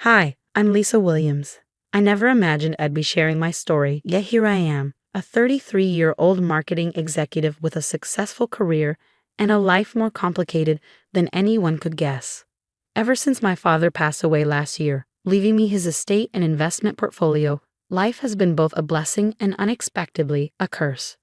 Hi, I'm Lisa Williams. I never imagined I'd be sharing my story, yet here I am, a 33-year-old marketing executive with a successful career and a life more complicated than anyone could guess. Ever since my father passed away last year, leaving me his estate and investment portfolio, life has been both a blessing and unexpectedly a curse.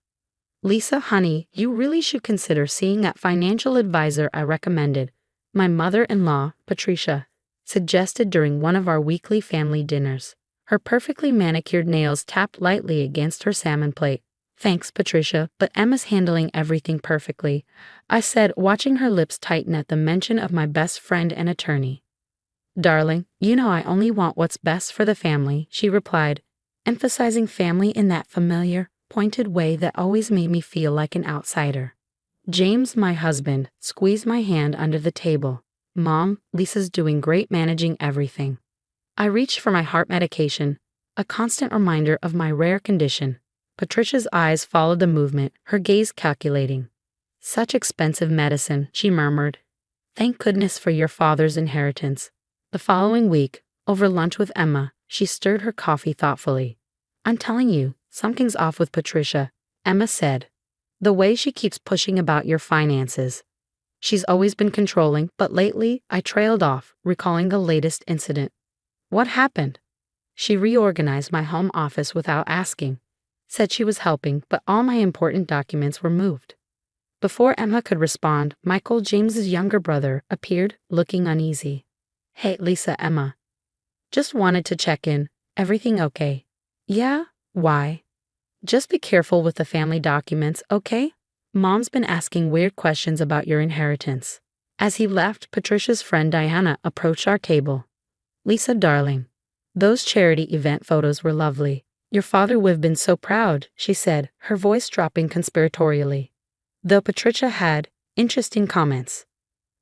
Lisa, honey, you really should consider seeing that financial advisor I recommended. My mother-in-law, Patricia, suggested during one of our weekly family dinners. Her perfectly manicured nails tapped lightly against her salmon plate. Thanks, Patricia, but Emma's handling everything perfectly, I said, watching her lips tighten at the mention of my best friend and attorney. Darling, you know I only want what's best for the family, she replied, emphasizing family in that familiar, pointed way that always made me feel like an outsider. James, my husband, squeezed my hand under the table. Mom, Lisa's doing great managing everything. I reached for my heart medication, a constant reminder of my rare condition. Patricia's eyes followed the movement, her gaze calculating. Such expensive medicine, she murmured. Thank goodness for your father's inheritance. The following week, over lunch with Emma, she stirred her coffee thoughtfully. I'm telling you, something's off with Patricia, Emma said. The way she keeps pushing about your finances. She's always been controlling, but lately I trailed off, recalling the latest incident. What happened? She reorganized my home office without asking. Said she was helping, but all my important documents were moved. Before Emma could respond, Michael, James's younger brother, appeared, looking uneasy. Hey, Lisa, Emma. Just wanted to check in. Everything okay? Yeah? Why? Just be careful with the family documents, okay? Mom's been asking weird questions about your inheritance. As he left, Patricia's friend Diana approached our table. Lisa, darling, those charity event photos were lovely. Your father would have been so proud, she said, her voice dropping conspiratorially. Though Patricia had interesting comments.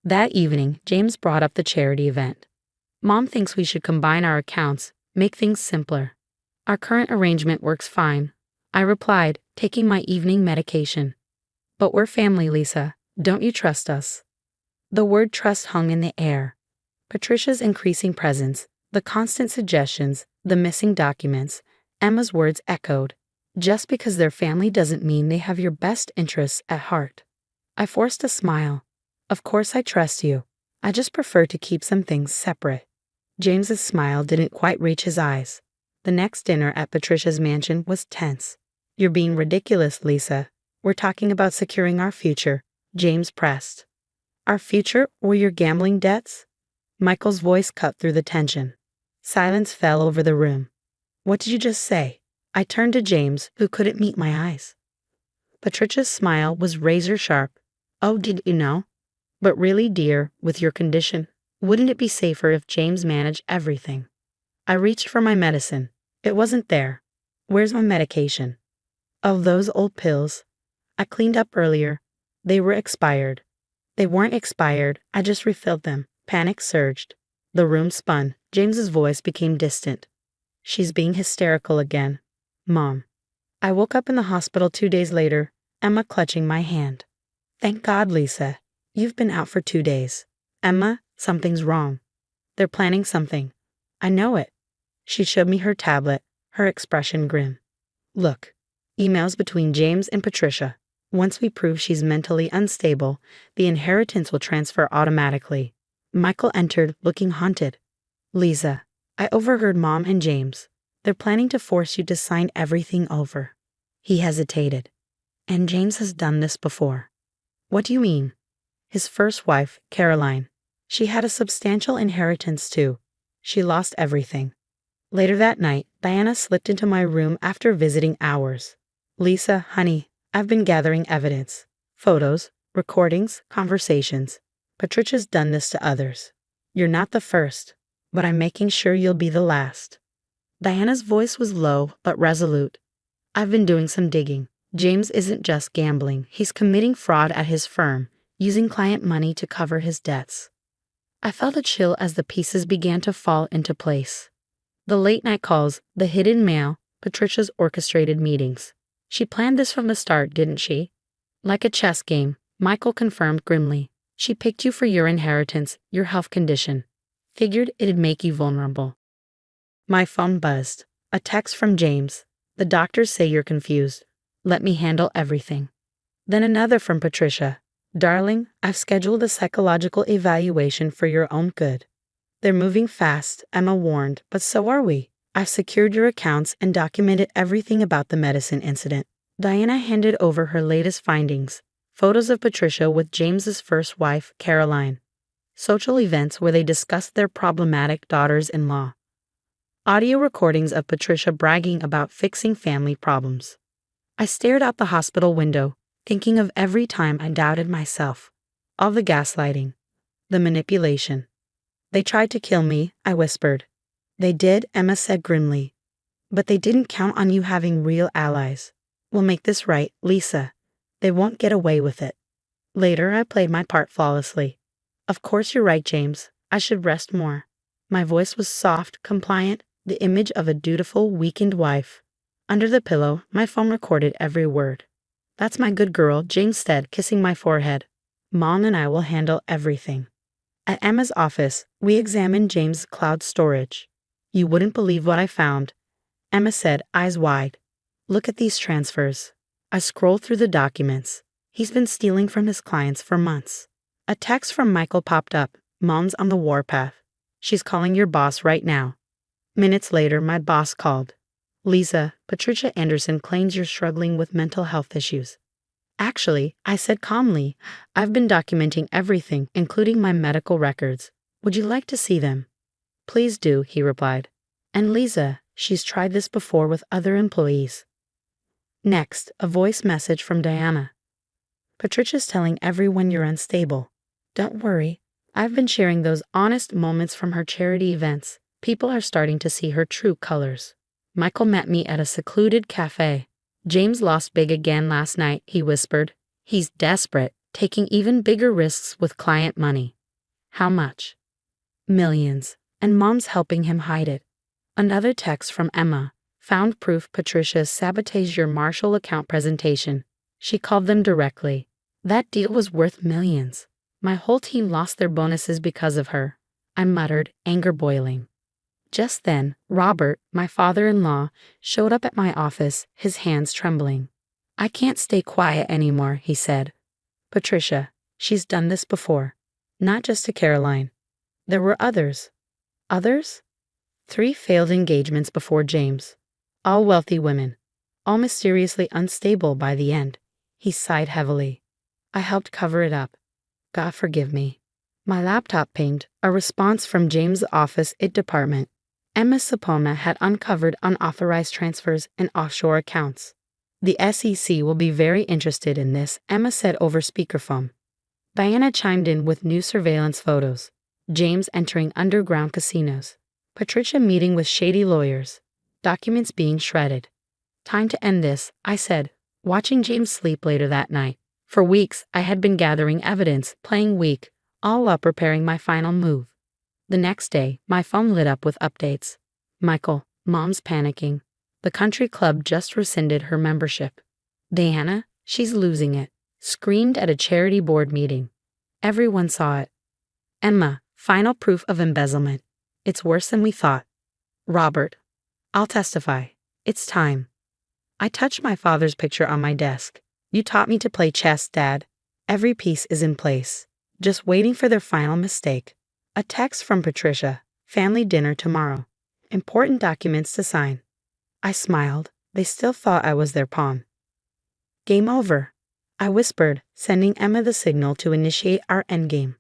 That evening, James brought up the charity event. Mom thinks we should combine our accounts, make things simpler. Our current arrangement works fine, I replied, taking my evening medication. But we're family, Lisa. Don't you trust us? The word trust hung in the air. Patricia's increasing presence, the constant suggestions, the missing documents, Emma's words echoed. Just because they're family doesn't mean they have your best interests at heart. I forced a smile. Of course I trust you. I just prefer to keep some things separate. James's smile didn't quite reach his eyes. The next dinner at Patricia's mansion was tense. You're being ridiculous, Lisa. We're talking about securing our future, James pressed. Our future or your gambling debts? Michael's voice cut through the tension. Silence fell over the room. What did you just say? I turned to James, who couldn't meet my eyes. Patricia's smile was razor sharp. Oh, did you know? But really, dear, with your condition, wouldn't it be safer if James managed everything? I reached for my medicine. It wasn't there. Where's my medication? Oh, those old pills. I cleaned up earlier. They were expired. They weren't expired, I just refilled them. Panic surged. The room spun. James's voice became distant. She's being hysterical again. Mom. I woke up in the hospital 2 days later, Emma clutching my hand. Thank God, Lisa. You've been out for 2 days. Emma, something's wrong. They're planning something. I know it. She showed me her tablet, her expression grim. Look. Emails between James and Patricia. Once we prove she's mentally unstable, the inheritance will transfer automatically. Michael entered, looking haunted. Lisa, I overheard Mom and James. They're planning to force you to sign everything over. He hesitated. And James has done this before. What do you mean? His first wife, Caroline. She had a substantial inheritance too. She lost everything. Later that night, Diana slipped into my room after visiting hours. Lisa, honey, I've been gathering evidence. Photos, recordings, conversations. Patricia's done this to others. You're not the first, but I'm making sure you'll be the last. Diana's voice was low but resolute. I've been doing some digging. James isn't just gambling. He's committing fraud at his firm, using client money to cover his debts. I felt a chill as the pieces began to fall into place. The late-night calls, the hidden mail, Patricia's orchestrated meetings. She planned this from the start, didn't she? Like a chess game, Michael confirmed grimly. She picked you for your inheritance, your health condition. Figured it'd make you vulnerable. My phone buzzed. A text from James. The doctors say you're confused. Let me handle everything. Then another from Patricia. Darling, I've scheduled a psychological evaluation for your own good. They're moving fast, Emma warned, but so are we. I've secured your accounts and documented everything about the medicine incident. Diana handed over her latest findings. Photos of Patricia with James's first wife, Caroline. Social events where they discussed their problematic daughters-in-law. Audio recordings of Patricia bragging about fixing family problems. I stared out the hospital window, thinking of every time I doubted myself. All the gaslighting. The manipulation. They tried to kill me, I whispered. They did, Emma said grimly. But they didn't count on you having real allies. We'll make this right, Lisa. They won't get away with it. Later, I played my part flawlessly. Of course you're right, James. I should rest more. My voice was soft, compliant, the image of a dutiful, weakened wife. Under the pillow, my phone recorded every word. That's my good girl, James said, kissing my forehead. Mom and I will handle everything. At Emma's office, we examined James' cloud storage. You wouldn't believe what I found, Emma said, eyes wide. Look at these transfers. I scrolled through the documents. He's been stealing from his clients for months. A text from Michael popped up. Mom's on the warpath. She's calling your boss right now. Minutes later, my boss called. Lisa, Patricia Anderson claims you're struggling with mental health issues. Actually, I said calmly, I've been documenting everything, including my medical records. Would you like to see them? Please do, he replied. And Lisa, she's tried this before with other employees. Next, a voice message from Diana. Patricia's telling everyone you're unstable. Don't worry, I've been sharing those honest moments from her charity events. People are starting to see her true colors. Michael met me at a secluded cafe. James lost big again last night, he whispered. He's desperate, taking even bigger risks with client money. How much? Millions, and Mom's helping him hide it. Another text from Emma. Found proof Patricia sabotaged your Marshall account presentation. She called them directly. That deal was worth millions. My whole team lost their bonuses because of her. I muttered, anger boiling. Just then, Robert, my father-in-law, showed up at my office, his hands trembling. I can't stay quiet anymore, he said. Patricia, she's done this before. Not just to Caroline. There were others. Others? 3 failed engagements before James. All wealthy women. All mysteriously unstable by the end. He sighed heavily. I helped cover it up. God forgive me. My laptop pinged, a response from James' office department. Emma's subpoena had uncovered unauthorized transfers and offshore accounts. The SEC will be very interested in this, Emma said over speakerphone. Diana chimed in with new surveillance photos. James entering underground casinos. Patricia meeting with shady lawyers. Documents being shredded. Time to end this, I said, watching James sleep later that night. For weeks, I had been gathering evidence, playing weak, all while preparing my final move. The next day, my phone lit up with updates. Michael, Mom's panicking. The country club just rescinded her membership. Diana, she's losing it, screamed at a charity board meeting. Everyone saw it. Emma, final proof of embezzlement. It's worse than we thought. Robert, I'll testify. It's time. I touched my father's picture on my desk. You taught me to play chess, Dad. Every piece is in place. Just waiting for their final mistake. A text from Patricia. Family dinner tomorrow. Important documents to sign. I smiled. They still thought I was their pawn. Game over, I whispered, sending Emma the signal to initiate our endgame.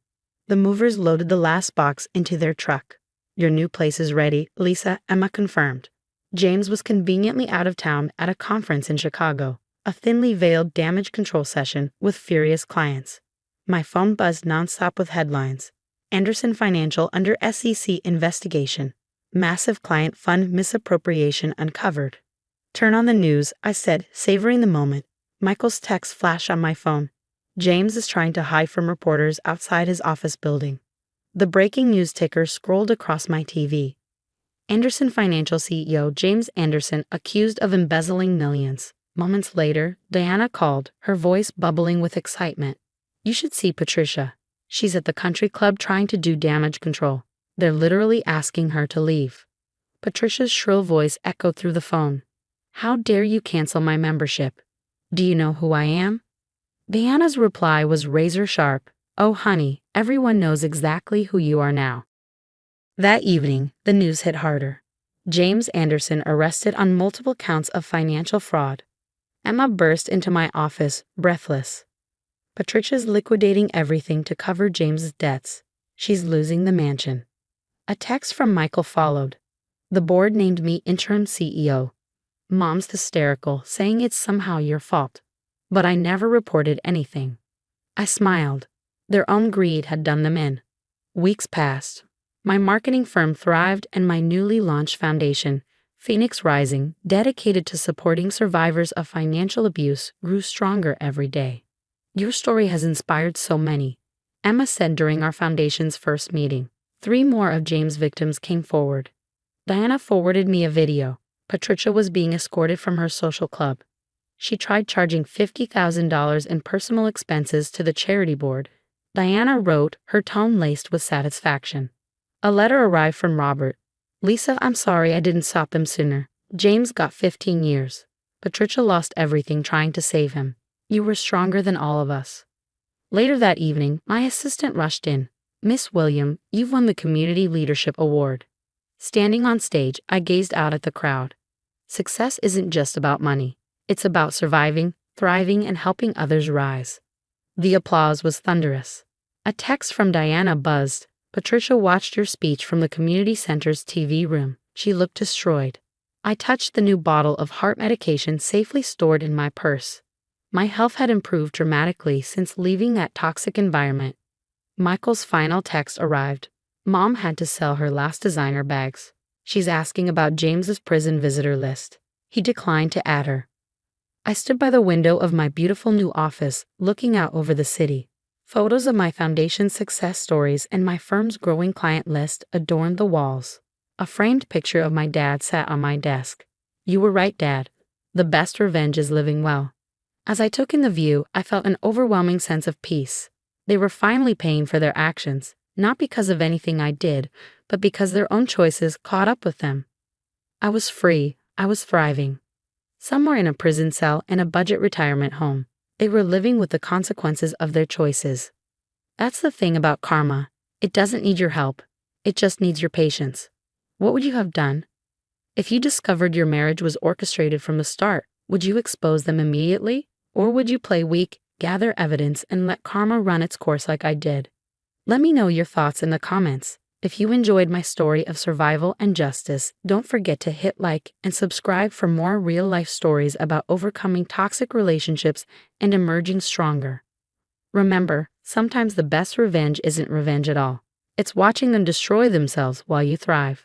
The movers loaded the last box into their truck. Your new place is ready, Lisa, Emma confirmed. James was conveniently out of town at a conference in Chicago, a thinly veiled damage control session with furious clients. My phone buzzed nonstop with headlines. Anderson Financial under SEC investigation. Massive client fund misappropriation uncovered. Turn on the news, I said, savoring the moment. Michael's text flashed on my phone. James is trying to hide from reporters outside his office building. The breaking news ticker scrolled across my TV. Anderson Financial CEO James Anderson accused of embezzling millions. Moments later, Diana called, her voice bubbling with excitement. You should see Patricia. She's at the country club trying to do damage control. They're literally asking her to leave. Patricia's shrill voice echoed through the phone. How dare you cancel my membership? Do you know who I am? Diana's reply was razor sharp. Oh honey, everyone knows exactly who you are now. That evening, the news hit harder. James Anderson arrested on multiple counts of financial fraud. Emma burst into my office, breathless. Patricia's liquidating everything to cover James's debts. She's losing the mansion. A text from Michael followed. The board named me interim CEO. Mom's hysterical, saying it's somehow your fault. But I never reported anything. I smiled. Their own greed had done them in. Weeks passed. My marketing firm thrived and my newly launched foundation, Phoenix Rising, dedicated to supporting survivors of financial abuse, grew stronger every day. Your story has inspired so many, Emma said during our foundation's first meeting. 3 more of James' victims came forward. Diana forwarded me a video. Patricia was being escorted from her social club. She tried charging $50,000 in personal expenses to the charity board. Diana wrote, her tone laced with satisfaction. A letter arrived from Robert. Lisa, I'm sorry I didn't stop them sooner. James got 15 years. Patricia lost everything trying to save him. You were stronger than all of us. Later that evening, my assistant rushed in. Miss William, you've won the Community Leadership Award. Standing on stage, I gazed out at the crowd. Success isn't just about money. It's about surviving, thriving, and helping others rise. The applause was thunderous. A text from Diana buzzed. Patricia watched your speech from the community center's TV room. She looked destroyed. I touched the new bottle of heart medication safely stored in my purse. My health had improved dramatically since leaving that toxic environment. Michael's final text arrived. Mom had to sell her last designer bags. She's asking about James's prison visitor list. He declined to add her. I stood by the window of my beautiful new office, looking out over the city. Photos of my foundation's success stories and my firm's growing client list adorned the walls. A framed picture of my dad sat on my desk. You were right, Dad. The best revenge is living well. As I took in the view, I felt an overwhelming sense of peace. They were finally paying for their actions, not because of anything I did, but because their own choices caught up with them. I was free. I was thriving. Some were in a prison cell and a budget retirement home. They were living with the consequences of their choices. That's the thing about karma. It doesn't need your help. It just needs your patience. What would you have done? If you discovered your marriage was orchestrated from the start, would you expose them immediately? Or would you play weak, gather evidence, and let karma run its course like I did? Let me know your thoughts in the comments. If you enjoyed my story of survival and justice, don't forget to hit like and subscribe for more real-life stories about overcoming toxic relationships and emerging stronger. Remember, sometimes the best revenge isn't revenge at all. It's watching them destroy themselves while you thrive.